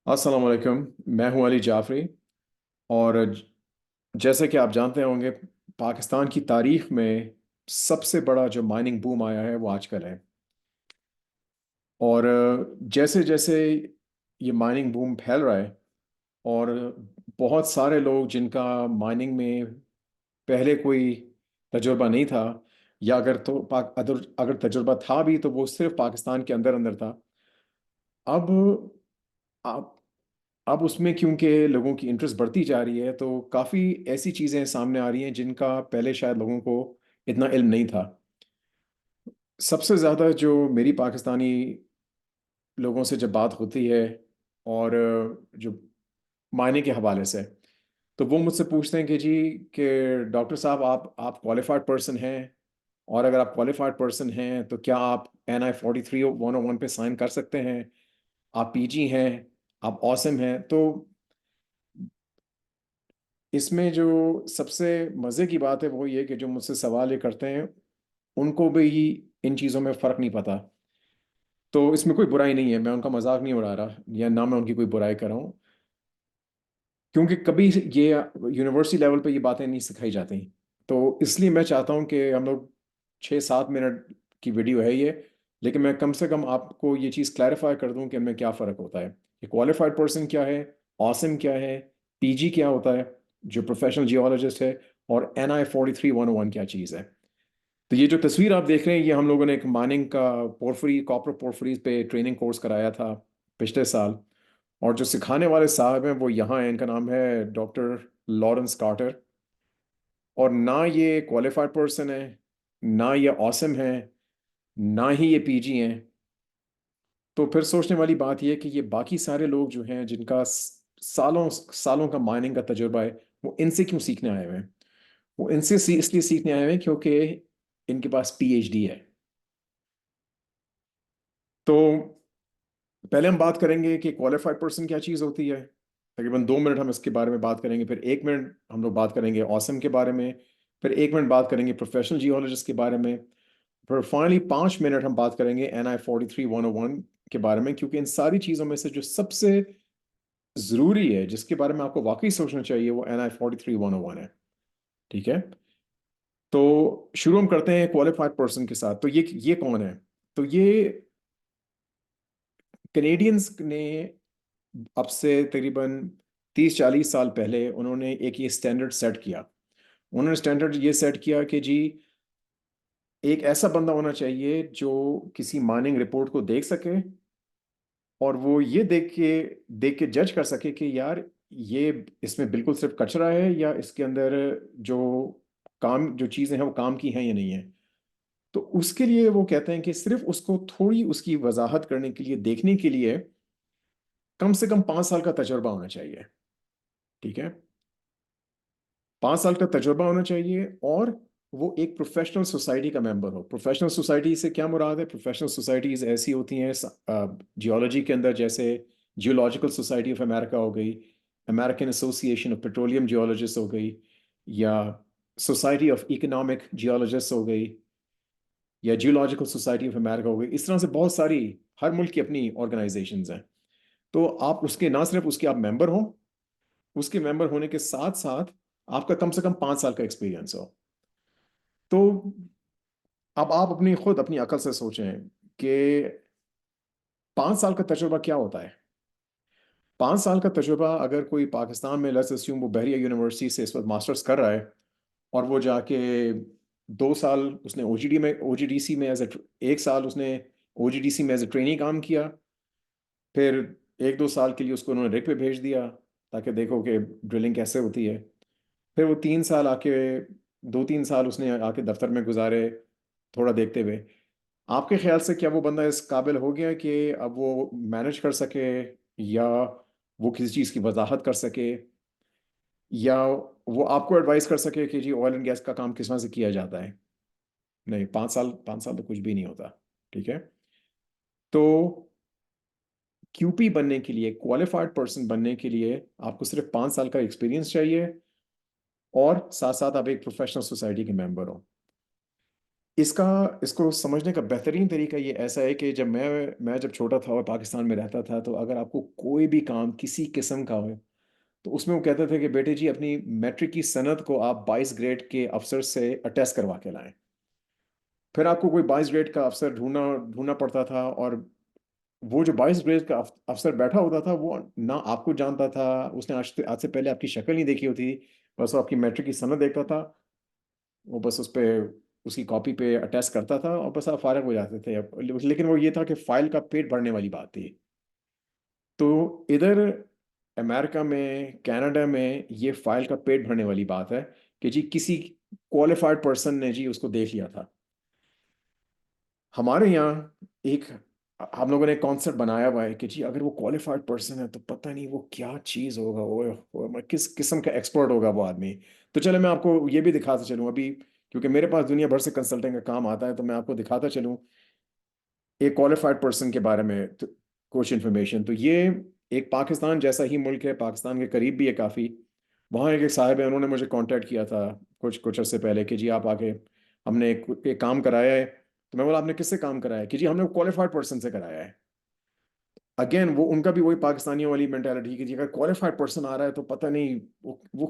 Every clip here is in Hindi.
अस्सलाम वालेकुम। मैं हूं अली जाफरी। और जैसे कि आप जानते होंगे, पाकिस्तान की तारीख में सबसे बड़ा जो माइनिंग बूम आया है वो आजकल है। और जैसे जैसे ये माइनिंग बूम फैल रहा है, और बहुत सारे लोग जिनका माइनिंग में पहले कोई तजुर्बा नहीं था, या अगर तो अगर अगर तजुर्बा था भी तो वो सिर्फ पाकिस्तान के अंदर अंदर था। अब आप अब उसमें क्योंकि लोगों की इंटरेस्ट बढ़ती जा रही है, तो काफ़ी ऐसी चीज़ें सामने आ रही हैं जिनका पहले शायद लोगों को इतना इल्म नहीं था। सबसे ज़्यादा जो मेरी पाकिस्तानी लोगों से जब बात होती है, और जो मायने के हवाले से, तो वो मुझसे पूछते हैं कि जी, कि डॉक्टर साहब, आप क्वालिफाइड पर्सन हैं, और अगर आप क्वालिफाइड पर्सन हैं तो क्या आप NI 43-101 पे साइन कर सकते हैं? आप पीजी हैं, आप ऑसम हैं। तो इसमें जो सबसे मज़े की बात है वो ये कि जो मुझसे सवाल ये करते हैं, उनको भी इन चीज़ों में फ़र्क नहीं पता। तो इसमें कोई बुराई नहीं है, मैं उनका मजाक नहीं उड़ा रहा, या ना मैं उनकी कोई बुराई कर रहा हूँ। क्योंकि कभी ये यूनिवर्सिटी लेवल पे ये बातें नहीं सिखाई जाती। तो इसलिए मैं चाहता हूँ कि हम लोग 6-7 मिनट की वीडियो है ये, लेकिन मैं कम से कम आपको ये चीज़ क्लैरिफाई कर दूँ कि इनमें क्या फ़र्क होता है। कि क्वालिफाइड पर्सन क्या है, ऑसम क्या है, पीजी क्या होता है, जो प्रोफेशनल जियोलॉजिस्ट है, और NI 43-101 क्या चीज़ है। तो ये जो तस्वीर आप देख रहे हैं, ये हम लोगों ने एक माइनिंग का पोर्फरी कॉपर पोर्फरीज पे ट्रेनिंग कोर्स कराया था पिछले साल। और जो सिखाने वाले साहब हैं वो यहाँ हैं, इनका नाम है डॉक्टर लॉरेंस कार्टर। और ना ये क्वालिफाइड पर्सन है, ना ये ऑसम है, ना ही ये पीजी हैं। तो फिर सोचने वाली बात ये है कि ये बाकी सारे लोग जो हैं, जिनका सालों सालों का माइनिंग का तजुर्बा है, वो इनसे क्यों सीखने आए हुए हैं? वो इनसे इसलिए सीखने आए हुए हैं क्योंकि इनके पास PhD है। तो पहले हम बात करेंगे कि क्वालिफाइड पर्सन क्या चीज़ होती है। तकरीबन 2 मिनट हम इसके बारे में बात करेंगे, फिर 1 मिनट हम लोग बात करेंगे ऑसम के बारे में, फिर 1 मिनट बात करेंगे प्रोफेशनल जियोलॉजिस्ट के बारे में, फिर फाइनली 5 मिनट हम बात करेंगे NI 43-101 के बारे में। क्योंकि इन सारी चीज़ों में से जो सबसे ज़रूरी है, जिसके बारे में आपको वाकई सोचना चाहिए, वो NI 43-101 है। ठीक है। तो शुरू हम करते हैं क्वालिफाइड पर्सन के साथ। तो ये कौन है? तो ये कैनेडियंस ने अब से तकरीबन 30-40 साल पहले उन्होंने एक ये स्टैंडर्ड सेट किया। उन्होंने स्टैंडर्ड ये सेट किया कि जी, एक ऐसा बंदा होना चाहिए जो किसी माइनिंग रिपोर्ट को देख सके, और वो ये देख के जज कर सके कि यार, ये इसमें बिल्कुल सिर्फ कचरा है, या इसके अंदर जो जो चीज़ें हैं वो काम की हैं या नहीं है। तो उसके लिए वो कहते हैं कि सिर्फ उसको थोड़ी उसकी वजाहत करने के लिए, देखने के लिए, कम से कम 5 साल का तजुर्बा होना चाहिए। ठीक है। 5 साल का तजुर्बा होना चाहिए, और वो एक प्रोफेशनल सोसाइटी का मेंबर हो। प्रोफेशनल सोसाइटी से क्या मुराद है? प्रोफेशनल सोसाइटीज ऐसी होती हैं जियोलॉजी के अंदर, जैसे जियोलॉजिकल सोसाइटी ऑफ अमेरिका हो गई, American association of petroleum geologist हो गई, या सोसाइटी ऑफ इकोनॉमिक जियोलॉजिस्ट हो गई, या जियोलॉजिकल सोसाइटी ऑफ अमेरिका हो गई। इस तरह से बहुत सारी, हर मुल्क की अपनी ऑर्गेनाइजेशंस हैं। तो आप उसके, ना सिर्फ उसके आप मेंबर हो, उसके मेंबर होने के साथ साथ आपका कम से कम 5 साल का एक्सपीरियंस हो। तो अब आप अपनी खुद अपनी अकल से सोचें कि 5 साल का तजुर्बा क्या होता है। 5 साल का तजुर्बा, अगर कोई पाकिस्तान में, लेट्स अस्यूम वो बहरिया यूनिवर्सिटी से इस वक्त मास्टर्स कर रहा है, और वो जाके 2 साल उसने OGD में OGDC में एज ए, 1 साल उसने OGDC में एज ए ट्रेनी काम किया, फिर 1-2 साल के लिए उसको उन्होंने रिग पे भेज दिया ताकि देखो कि ड्रिलिंग कैसे होती है। फिर वो 3 साल आके, 2-3 साल उसने आके दफ्तर में गुजारे, थोड़ा देखते हुए। आपके ख्याल से क्या वो बंदा इस काबिल हो गया कि अब वो मैनेज कर सके, या वो किसी चीज़ की वजाहत कर सके, या वो आपको एडवाइस कर सके कि जी, ऑयल एंड गैस का काम किस तरह से किया जाता है? नहीं, 5 साल तो कुछ भी नहीं होता। ठीक है। तो QP बनने के लिए, क्वालिफाइड पर्सन बनने के लिए, आपको सिर्फ 5 साल का एक्सपीरियंस चाहिए, और साथ साथ आप एक प्रोफेशनल सोसाइटी के मेंबर हो। इसका इसको समझने का बेहतरीन तरीका ये ऐसा है कि जब मैं जब छोटा था और पाकिस्तान में रहता था, तो अगर आपको कोई भी काम किसी किस्म का हो, तो उसमें वो कहते थे कि बेटे जी अपनी मैट्रिक की सनद को आप 22 ग्रेड के अफसर से अटेस्ट करवा के लाएं। फिर आपको कोई 22 ग्रेड का अफसर ढूंढना ढूंढना पड़ता था, और वो जो 22 ग्रेड का अफसर बैठा होता था वो ना आपको जानता था, उसने आज से पहले आपकी शक्ल नहीं देखी होती, बस वो आपकी मैट्रिक की सनद देखता था, वो बस उस पे उसकी कॉपी पे अटैच करता था और बस आप फारिग हो जाते थे। लेकिन वो ये था कि फाइल का पेट भरने वाली बात थी। तो इधर अमेरिका में, कनाडा में ये फाइल का पेट भरने वाली बात है कि जी किसी क्वालिफाइड पर्सन ने जी उसको देख लिया था। हमारे यहाँ एक हम लोगों ने कॉन्सेप्ट बनाया हुआ है कि जी अगर वो क्वालिफाइड पर्सन है तो पता नहीं वो क्या चीज़ होगा, वो किस किस्म का एक्सपर्ट होगा वो आदमी। तो चलो मैं आपको ये भी दिखाता चलूँ अभी, क्योंकि मेरे पास दुनिया भर से कंसल्टिंग का काम आता है, तो मैं आपको दिखाता चलूँ एक क्वालिफाइड पर्सन के बारे में कुछ इन्फॉर्मेशन। तो ये एक पाकिस्तान जैसा ही मुल्क है, पाकिस्तान के करीब भी है काफ़ी। वहाँ एक साहब है, उन्होंने मुझे कांटेक्ट किया था कुछ कुछ अर्से पहले कि जी आप आके, हमने एक काम कराया है। तो मैं बोला आपने किससे काम कराया है? कि जी हमने क्वालिफाइड पर्सन से कराया है। अगेन वो उनका भी वही पाकिस्तानियों वाली मेंटालिटी कि जी अगर क्वालिफाइड पर्सन आ रहा है तो पता नहीं वो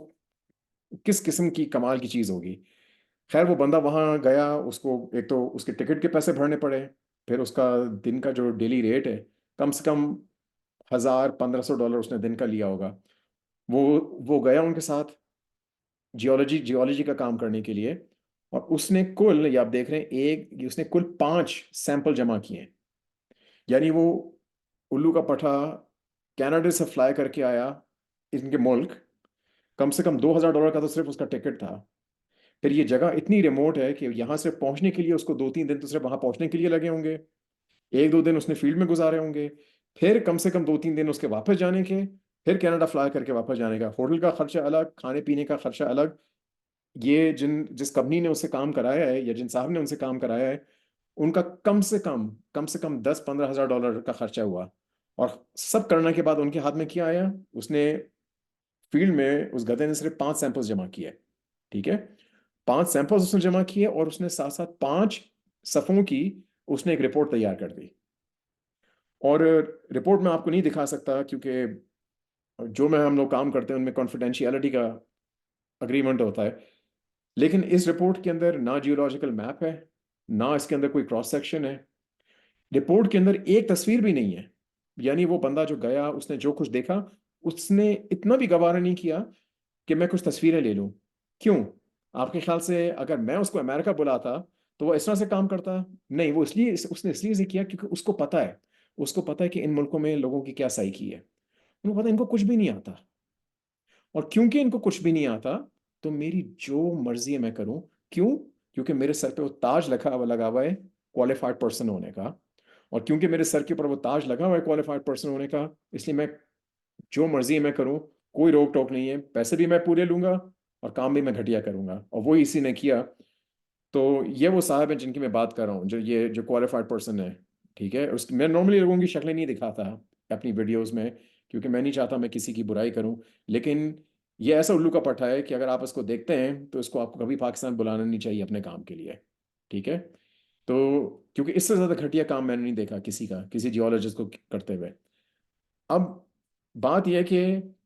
किस किस्म की कमाल की चीज़ होगी। खैर वो बंदा वहाँ गया, उसको एक तो उसके टिकट के पैसे भरने पड़े, फिर उसका दिन का जो डेली रेट है, कम से कम 1,000-1,500 डॉलर उसने दिन का लिया होगा। वो वो गया उनके साथ जियोलॉजी का काम करने के लिए, और उसने कुल, ये आप देख रहे हैं, उसने कुल 5 सैंपल जमा किए। यानी वो उल्लू का पठा कनाडा से फ्लाई करके आया इनके मुल्क, कम से कम $2,000 का तो सिर्फ उसका टिकट था। फिर ये जगह इतनी रिमोट है कि यहाँ से पहुंचने के लिए उसको 2-3 दिन तो सिर्फ वहां पहुंचने के लिए लगे होंगे, 1-2 दिन उसने फील्ड में गुजारे होंगे, फिर कम से कम 2-3 दिन उसके वापस जाने के, फिर कनाडा फ्लाई करके वापस जाने का, होटल का खर्चा अलग, खाने पीने का खर्चा अलग। ये जिस कंपनी ने उससे काम कराया है या जिन साहब ने उनसे काम कराया है, उनका कम से कम 10-15 हज़ार डॉलर का खर्चा हुआ। और सब करने के बाद उनके हाथ में क्या आया? उसने फील्ड में उस गधे ने सिर्फ 5 सैंपल्स जमा किए। ठीक है, 5 सैंपल्स उसने जमा किए, और उसने साथ साथ 5 सफ़ों की उसने एक रिपोर्ट तैयार कर दी। और रिपोर्ट में आपको नहीं दिखा सकता, क्योंकि जो मैं हम लोग काम करते हैं उनमें कॉन्फिडेंशियलिटी का अग्रीमेंट होता है। लेकिन इस रिपोर्ट के अंदर ना जियोलॉजिकल मैप है, ना इसके अंदर कोई क्रॉस सेक्शन है, रिपोर्ट के अंदर एक तस्वीर भी नहीं है। यानी वो बंदा जो गया, उसने जो कुछ देखा, उसने इतना भी गवारा नहीं किया कि मैं कुछ तस्वीरें ले लूं। क्यों? आपके ख्याल से अगर मैं उसको अमेरिका बुलाता तो वो इस तरह से काम करता? नहीं, वो इसलिए उसने इसलिए से किया क्योंकि उसको पता है कि इन मुल्कों में लोगों की क्या साइकी है। उनको पता है इनको कुछ भी नहीं आता, और क्योंकि इनको कुछ भी नहीं आता, तो मेरी जो मर्जी है मैं करूं। क्यों? क्योंकि मेरे सर पे वो ताज लगा हुआ है क्वालिफाइड पर्सन होने का। और क्योंकि मेरे सर के ऊपर वो ताज लगा हुआ है क्वालिफाइड पर्सन होने का, इसलिए मैं जो मर्जी है मैं करूं, कोई रोक टोक नहीं है, पैसे भी मैं पूरे लूंगा और काम भी मैं घटिया करूंगा। और वो इसी ने किया। तो ये वो साहब हैं जिनकी मैं बात कर रहा हूँ, जो क्वालिफाइड पर्सन है। ठीक है, मैं नॉर्मली लोगों की शक्लें नहीं दिखाता अपनी वीडियोस में, क्योंकि मैं नहीं चाहता मैं किसी की बुराई करूं। लेकिन ये ऐसा उल्लू का पट्टा है कि अगर आप इसको देखते हैं तो इसको आपको कभी पाकिस्तान बुलाना नहीं चाहिए अपने काम के लिए। ठीक है, तो क्योंकि इससे ज़्यादा घटिया काम मैंने नहीं देखा किसी जियोलॉजिस्ट को करते हुए। अब बात यह है कि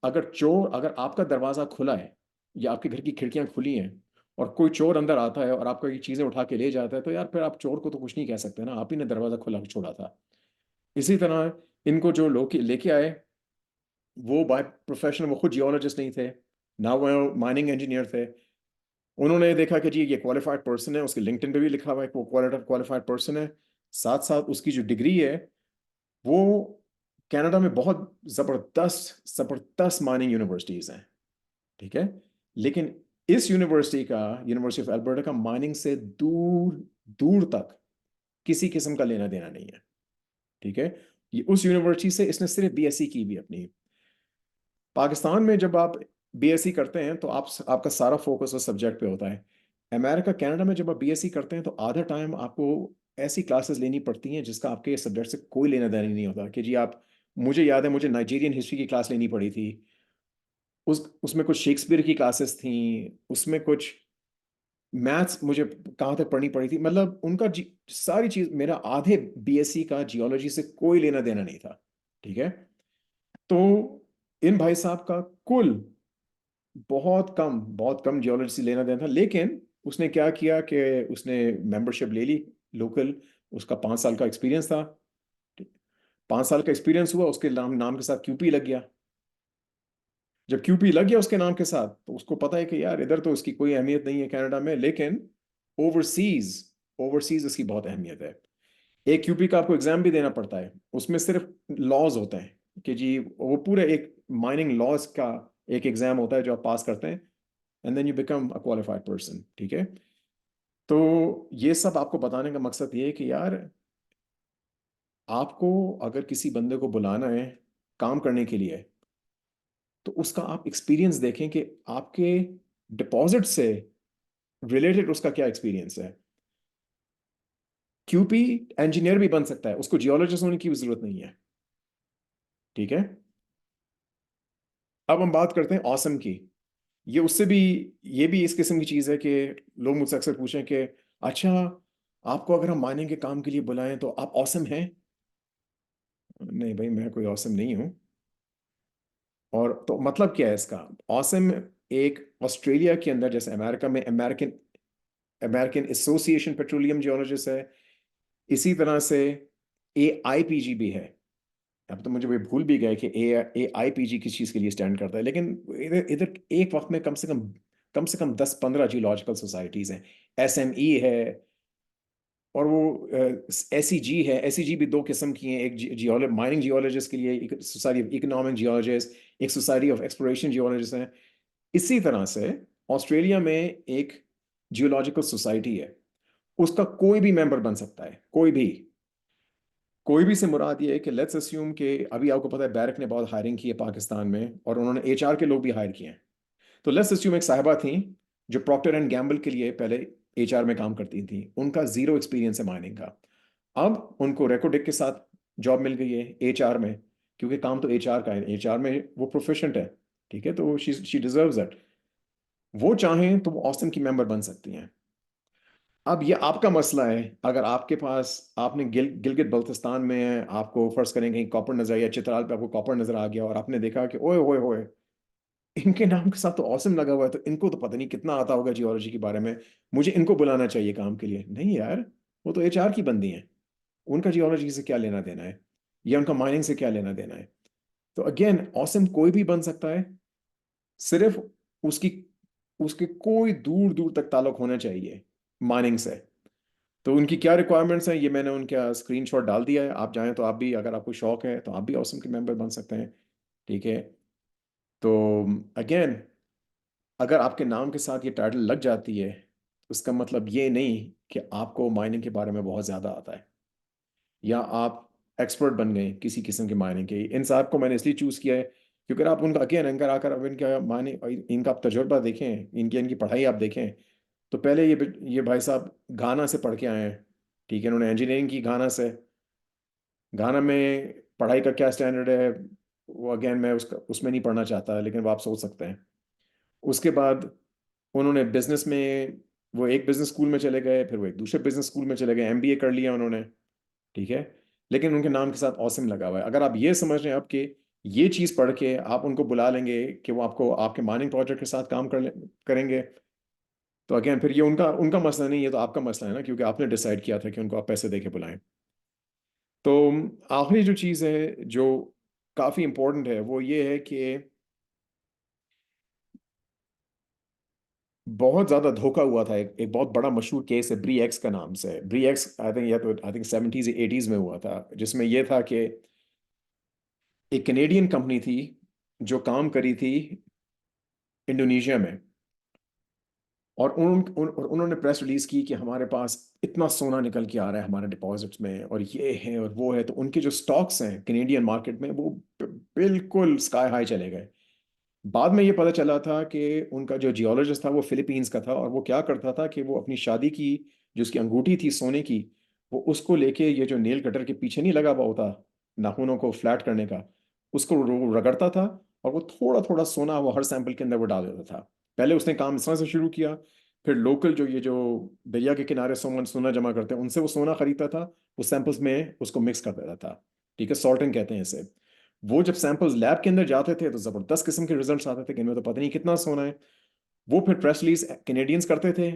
अगर आपका दरवाज़ा खुला है या आपके घर की खिड़कियां खुली हैं, और कोई चोर अंदर आता है और आपको ये चीज़ें उठा के ले जाता है, तो यार फिर आप चोर को तो कुछ नहीं कह सकते ना, आप ही ने दरवाज़ा खुला छोड़ा था। इसी तरह इनको जो लोग लेके आए, वो बाय प्रोफेशन वो खुद जियोलॉजिस्ट नहीं थे, ना वो माइनिंग इंजीनियर थे। उन्होंने देखा कि जी ये क्वालिफाइड पर्सन है, उसके लिंक्डइन पे भी लिखा हुआ है कि वो क्वालिफाइड पर्सन है। साथ साथ उसकी जो डिग्री है, वो कनाडा में बहुत ज़बरदस्त ज़बरदस्त माइनिंग यूनिवर्सिटीज़ हैं। ठीक है, लेकिन इस यूनिवर्सिटी ऑफ अल्बर्टा का माइनिंग से दूर दूर तक किसी किस्म का लेना देना नहीं है। ठीक है, ये उस यूनिवर्सिटी से इसने सिर्फ बीएससी की भी अपनी। पाकिस्तान में जब आप बीएससी करते हैं तो आपका सारा फोकस उस सब्जेक्ट पे होता है। अमेरिका कनाडा में जब आप बीएससी करते हैं तो आधा टाइम आपको ऐसी क्लासेस लेनी पड़ती हैं जिसका आपके सब्जेक्ट से कोई लेना देना नहीं होता। कि जी आप, मुझे याद है मुझे नाइजीरियन हिस्ट्री की क्लास लेनी पड़ी थी। उसमें कुछ शेक्सपियर की क्लासेस थी, उसमें कुछ मैथ्स मुझे कहाँ तक पढ़नी पड़ी थी, मतलब उनका सारी चीज, मेरा आधे बीएससी का जियोलॉजी से कोई लेना देना नहीं था। ठीक है। तो इन भाई साहब का कुल बहुत कम जियोलॉजी से लेना देना था, लेकिन उसने क्या किया कि उसने मेंबरशिप ले ली लोकल। उसका 5 साल का एक्सपीरियंस था। 5 साल का एक्सपीरियंस हुआ, उसके नाम नाम के साथ क्यूपी लग गया। जब क्यूपी लग गया उसके नाम के साथ, तो उसको पता है कि यार इधर तो इसकी कोई अहमियत नहीं है कनाडा में, लेकिन ओवरसीज, ओवरसीज इसकी बहुत अहमियत है। एक क्यूपी का आपको एग्जाम भी देना पड़ता है, उसमें सिर्फ लॉज होते हैं कि जी वो पूरे एक माइनिंग लॉज का एक एग्जाम होता है जो आप पास करते हैं, and then you become a qualified person. ठीक है। तो ये सब आपको बताने का मकसद ये है कि यार आपको अगर किसी बंदे को बुलाना है काम करने के लिए, तो उसका आप एक्सपीरियंस देखें कि आपके डिपॉजिट से रिलेटेड उसका क्या एक्सपीरियंस है। क्यूपी इंजीनियर भी बन सकता है, उसको जियोलॉजिस्ट होने की भी जरूरत नहीं है। ठीक है। अब हम बात करते हैं ऑसम की। ये उससे भी, ये भी इस किस्म की चीज है कि लोग मुझसे अक्सर पूछें कि अच्छा, आपको अगर हम माइनिंग के काम के लिए बुलाएं तो आप ऑसम हैं? नहीं भाई, मैं कोई ऑसम नहीं हूं। और तो मतलब क्या है इसका? ऑसम एक ऑस्ट्रेलिया के अंदर, जैसे अमेरिका में American American association petroleum geologist है, इसी तरह से AIPG भी है। अब तो मुझे भी भूल भी गए कि AIPG किस चीज के लिए स्टैंड करता है, लेकिन इधर इधर एक वक्त में कम से कम 10-15 जियोलॉजिकल सोसाइटीज हैं। SME है, और वो SEG है। SEG भी दो किस्म की हैं, एक जियोलॉ माइनिंग जियोलॉजिस्ट के लिए, एक सोसाइटी ऑफ इकोनॉमिक जियोलॉजिस्ट, एक सोसाइटी ऑफ एक्सप्लोरेशन जियोलॉजिस्ट है। इसी तरह से ऑस्ट्रेलिया में एक जियोलॉजिकल सोसाइटी है, उसका कोई भी मेंबर बन सकता है, कोई भी से मुराद ये है कि लेट्स अस्यूम कि अभी आपको पता है बैरक ने बहुत हायरिंग की है पाकिस्तान में, और उन्होंने HR के लोग भी हायर किए हैं। तो लेट्स अस्यूम एक साहिबा थी जो प्रॉक्टर एंड गैम्बल के लिए पहले HR में काम करती थी, उनका जीरो एक्सपीरियंस है माइनिंग का। अब उनको रेकोडिक के साथ जॉब मिल गई है HR में, क्योंकि काम तो HR का है, HR में वो प्रोफिशिएंट है। ठीक है। तो शी डिजर्व्स दैट। वो चाहें तो वो ऑस्टन की मेंबर बन सकती हैं। अब ये आपका मसला है, अगर आपके पास, आपने गिलगित बल्तिस्तान में आपको फर्ज करें कहीं कॉपर नजर आया, चित्राल पे आपको कॉपर नजर आ गया, और आपने देखा कि ओए होए होए, इनके नाम के साथ तो ऑसम लगा हुआ है, तो इनको तो पता नहीं कितना आता होगा जियोलॉजी के बारे में, मुझे इनको बुलाना चाहिए काम के लिए। नहीं यार, वो तो HR की बंदी हैं, उनका जियोलॉजी से क्या लेना देना है, या उनका माइनिंग से क्या लेना देना है? तो अगेन ऑसम कोई भी बन सकता है, सिर्फ उसकी उसके कोई दूर दूर तक ताल्लुक होना चाहिए माइनिंग से। तो उनकी क्या रिक्वायरमेंट्स हैं, ये मैंने उनका स्क्रीनशॉट डाल दिया है, आप चाहें तो आप भी, अगर आपको शौक है तो आप भी ऑसम के मेंबर बन सकते हैं। ठीक है। तो अगेन, अगर आपके नाम के साथ ये टाइटल लग जाती है, तो उसका मतलब ये नहीं कि आपको माइनिंग के बारे में बहुत ज़्यादा आता है, या आप एक्सपर्ट बन गए किसी किस्म के मायने के। इन साहब को मैंने इसलिए चूज़ किया है क्योंकि आप उनका अगेन एंकर आकर अब इनका माने, इनका आप तजुर्बा देखें, इनकी इनकी पढ़ाई आप देखें, तो पहले ये भाई साहब घाना से पढ़ के आए हैं। ठीक है। उन्होंने इंजीनियरिंग की घाना से। घाना में पढ़ाई का क्या स्टैंडर्ड है, वो अगेन मैं उसका उसमें नहीं पढ़ना चाहता, लेकिन वो आप सोच सकते हैं। उसके बाद उन्होंने बिजनेस में, वो एक बिजनेस स्कूल में चले गए, फिर वो एक दूसरे बिजनेस स्कूल में चले गए, MBA कर लिया उन्होंने। ठीक है। लेकिन उनके नाम के साथ ऑसम लगा हुआ है। अगर आप ये समझ रहे हैं आपके, ये चीज पढ़ के आप उनको बुला लेंगे कि वो आपको आपके माइनिंग प्रोजेक्ट के साथ काम करेंगे, तो अगेन फिर ये उनका उनका मसला नहीं, ये तो आपका मसला है ना, क्योंकि आपने डिसाइड किया था कि उनको आप पैसे दे के बुलाएं। तो आखिरी जो चीज़ है जो काफ़ी इंपॉर्टेंट है, वो ये है कि बहुत ज़्यादा धोखा हुआ था। एक बहुत बड़ा मशहूर केस है ब्री एक्स का नाम से। ब्री एक्स आई थिंक, या तो आई थिंक 70s 80s में हुआ था, जिसमें यह था कि एक कैनेडियन कंपनी थी जो काम करी थी इंडोनेशिया में, और और उन्होंने प्रेस रिलीज की कि हमारे पास इतना सोना निकल के आ रहा है हमारे डिपॉजिट्स में, और ये है और वो है। तो उनके जो स्टॉक्स हैं कैनेडियन मार्केट में, वो बिल्कुल स्काई हाई चले गए। बाद में ये पता चला था कि उनका जो जियोलॉजिस्ट था वो फिलीपींस का था, और वो क्या करता था कि वो अपनी शादी की जो उसकी अंगूठी थी सोने की, वो उसको लेके, ये जो नेल कटर के पीछे नहीं लगा हुआ होता नाखूनों को फ्लैट करने का, उसको रगड़ता था, और वो थोड़ा थोड़ा सोना वो हर सैंपल के अंदर वो डाल देता था। पहले उसने काम इस तरह से शुरू किया, फिर लोकल जो दरिया के किनारे सोना सोना जमा करते हैं उनसे वो सोना खरीदता था, वो सैंपल्स में उसको मिक्स कर देता था। ठीक है, सॉल्टिंग कहते हैं इसे। वो जब सैंपल्स लैब के अंदर जाते थे तो जबरदस्त किस्म के रिजल्ट्स आते थे कि इनमें तो पता नहीं कितना सोना है। वो फिर प्रेस रिलीज कैनेडियंस करते थे।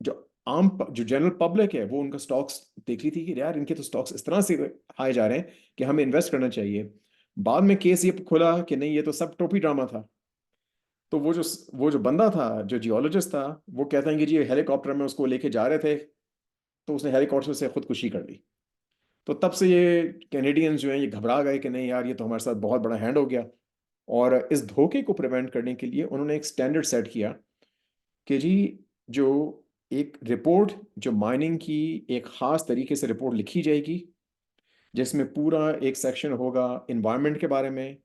जो जो जनरल पब्लिक है वो उनका स्टॉक्स देख रही थी कि यार इनके तो स्टॉक्स इस तरह से हाई जा रहे हैं कि हमें इन्वेस्ट करना चाहिए। बाद में केस ये खुला कि नहीं, ये तो सब टोपी ड्रामा था। तो वो जो बंदा था, जो जियोलॉजिस्ट था, वो कहते हैं कि जी हेलीकॉप्टर में उसको लेके जा रहे थे, तो उसने हेलीकॉप्टर से खुदकुशी कर ली। तो तब से ये कैनेडियंस जो हैं ये घबरा गए कि नहीं यार, ये तो हमारे साथ बहुत बड़ा हैंड हो गया। और इस धोखे को प्रिवेंट करने के लिए उन्होंने एक स्टैंडर्ड सेट किया कि जी, जो एक रिपोर्ट, जो माइनिंग की एक खास तरीके से रिपोर्ट लिखी जाएगी, जिसमें पूरा एक सेक्शन होगा इन्वायरमेंट के बारे में,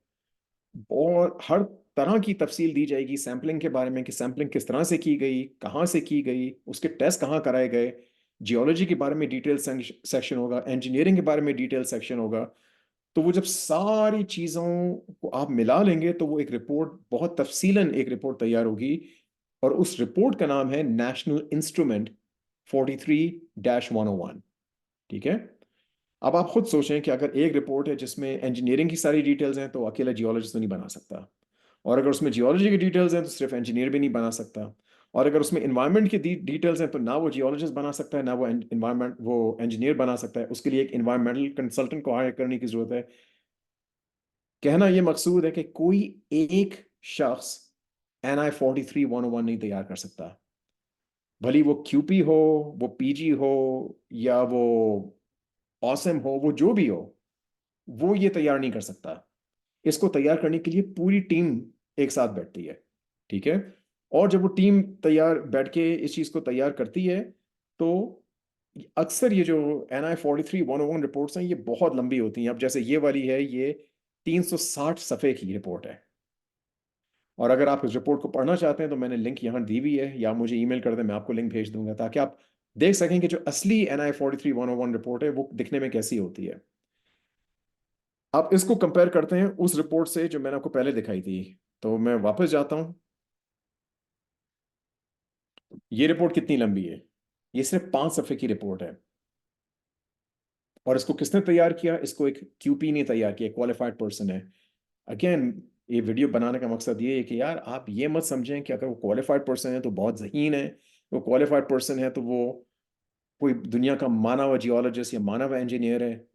और हर तरह की तफसील दी जाएगी सैम्पलिंग के बारे में कि सैम्पलिंग किस तरह से की गई, कहाँ से की गई, उसके टेस्ट कहाँ कराए गए। जियोलॉजी के बारे में डिटेल सेक्शन होगा, इंजीनियरिंग के बारे में डिटेल सेक्शन होगा। तो वो जब सारी चीज़ों को आप मिला लेंगे तो वो एक रिपोर्ट, बहुत तफसीलन एक रिपोर्ट तैयार होगी। और उस रिपोर्ट का नाम है नेशनल इंस्ट्रूमेंट 43-101। ठीक है। अब आप खुद सोचें कि अगर एक रिपोर्ट है जिसमें इंजीनियरिंग की सारी डिटेल्स हैं तो अकेला जियोलॉजिस्ट तो नहीं बना सकता। और अगर उसमें जियोलॉजी की डिटेल्स हैं तो सिर्फ इंजीनियर भी नहीं बना सकता। और अगर उसमें इन्वायरमेंट की डिटेल्स हैं तो ना वो जियोलॉजिस्ट बना सकता है, ना वो इंजीनियर बना सकता है। उसके लिए एक इन्वायरमेंटल कंसल्टेंट को हायर करने की जरूरत है। कहना ये मकसूद है कि कोई एक शख्स NI 43-101 नहीं तैयार कर सकता। भली वो QP हो, वो PG हो, या वो ऑसम हो, वो जो भी हो, वो ये तैयार नहीं कर सकता। इसको तैयार करने के लिए पूरी टीम एक साथ बैठती है। ठीक है। और जब वो टीम तैयार बैठ के इस चीज को तैयार करती है, तो अक्सर ये जो NI 43-101 रिपोर्ट्स हैं ये बहुत लंबी होती हैं। अब जैसे ये वाली है, ये 360 सफ़े की रिपोर्ट है। और अगर आप इस रिपोर्ट को पढ़ना चाहते हैं तो मैंने लिंक यहाँ दी हुई है, या मुझे ईमेल कर दें, मैं आपको लिंक भेज दूंगा ताकि आप देख सकें कि जो असली NI 43-101 रिपोर्ट है वो दिखने में कैसी होती है। आप इसको कंपेयर करते हैं उस रिपोर्ट से जो मैंने आपको पहले दिखाई थी। तो मैं वापस जाता हूं। ये रिपोर्ट कितनी लंबी है? ये सिर्फ 5 सफ़े की रिपोर्ट है। और इसको किसने तैयार किया? इसको एक QP ने तैयार किया, क्वालिफाइड पर्सन है। अगेन, ये वीडियो बनाने का मकसद ये है कि यार आप ये मत समझें कि अगर वो क्वालिफाइड पर्सन है तो बहुत ज़हीन है। वो क्वालिफाइड पर्सन है तो वो कोई दुनिया का माना हुआ जियोलॉजिस्ट या माना हुआ इंजीनियर है।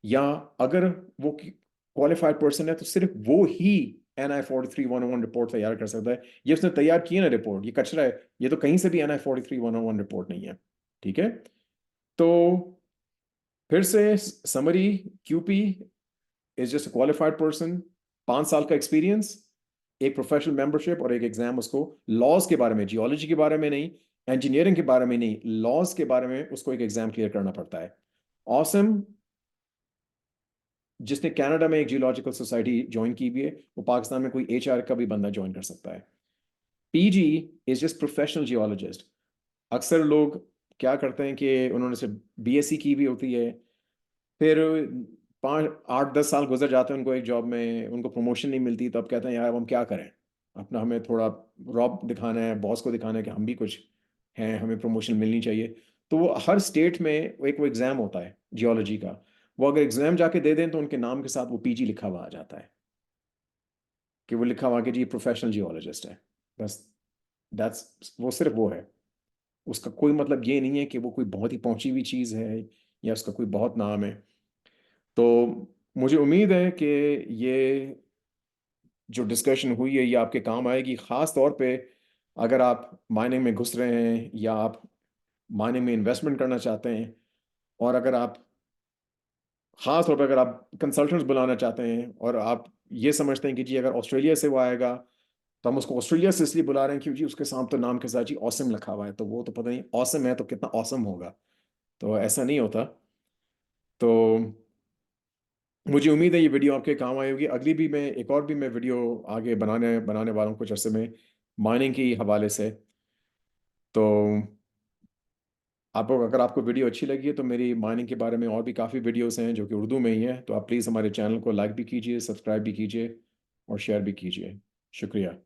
या अगर वो क्वालिफाइड पर्सन है तो सिर्फ वो ही NI 43-101 रिपोर्ट तैयार कर सकता है। ये उसने तैयार की है ना रिपोर्ट, ये कचरा है। ये तो कहीं से भी NI 43-101 रिपोर्ट नहीं है। ठीक है। तो फिर से summary, QP is just qualified person, 5 साल का एक्सपीरियंस, एक प्रोफेशनल मेंबरशिप और एक एग्जाम। उसको लॉज के बारे में, जियोलॉजी के बारे में नहीं, इंजीनियरिंग के बारे में नहीं, लॉज के बारे में उसको एक एग्जाम क्लियर करना पड़ता है। ऑसम, जिसने कनाडा में एक जियोलॉजिकल सोसाइटी ज्वाइन की भी है, वो पाकिस्तान में कोई HR का भी बंदा ज्वाइन कर सकता है। PG is just professional geologist. अक्सर लोग क्या करते हैं कि उन्होंने सिर्फ BSc की भी होती है, फिर 5-8-10 साल गुजर जाते हैं उनको एक जॉब में, उनको प्रमोशन नहीं मिलती, तो अब कहते हैं यार अब हम क्या करें, अपना हमें थोड़ा रॉब दिखाना है, बॉस को दिखाना है कि हम भी कुछ हैं, हमें प्रमोशन मिलनी चाहिए। तो वो हर स्टेट में एक वो एग्ज़ाम होता है जियोलॉजी का। वो अगर एग्ज़ाम जाके दे दें तो उनके नाम के साथ वो PG लिखा हुआ आ जाता है, कि वो लिखा हुआ कि जी प्रोफेशनल जियोलॉजिस्ट है। बस, दैट्स वो, सिर्फ वो है। उसका कोई मतलब ये नहीं है कि वो कोई बहुत ही पहुंची हुई चीज़ है या उसका कोई बहुत नाम है। तो मुझे उम्मीद है कि ये जो डिस्कशन हुई है ये आपके काम आएगी, ख़ास तौर पे अगर आप माइनिंग में घुस रहे हैं या आप माइनिंग में इन्वेस्टमेंट करना चाहते हैं। और अगर आप, ख़ास तौर पे अगर आप कंसल्टेंट्स बुलाना चाहते हैं और आप ये समझते हैं कि जी अगर ऑस्ट्रेलिया से वो आएगा तो हम उसको ऑस्ट्रेलिया से इसलिए बुला रहे हैं क्योंकि उसके साथ तो नाम के साथ जी ऑसम लिखा हुआ है, तो वो तो पता नहीं ऑसम है तो कितना ऑसम होगा। तो ऐसा नहीं होता। तो मुझे उम्मीद है ये वीडियो आपके काम आई होगी। अगली भी मैं एक और भी मैं वीडियो आगे बनाने बनाने वाला हूँ कुछ अर्से में, माइनिंग के हवाले से। तो आप, अगर आपको वीडियो अच्छी लगी है तो मेरी माइनिंग के बारे में और भी काफ़ी वीडियोस हैं जो कि उर्दू में ही हैं, तो आप प्लीज़ हमारे चैनल को लाइक भी कीजिए, सब्सक्राइब भी कीजिए और शेयर भी कीजिए। शुक्रिया।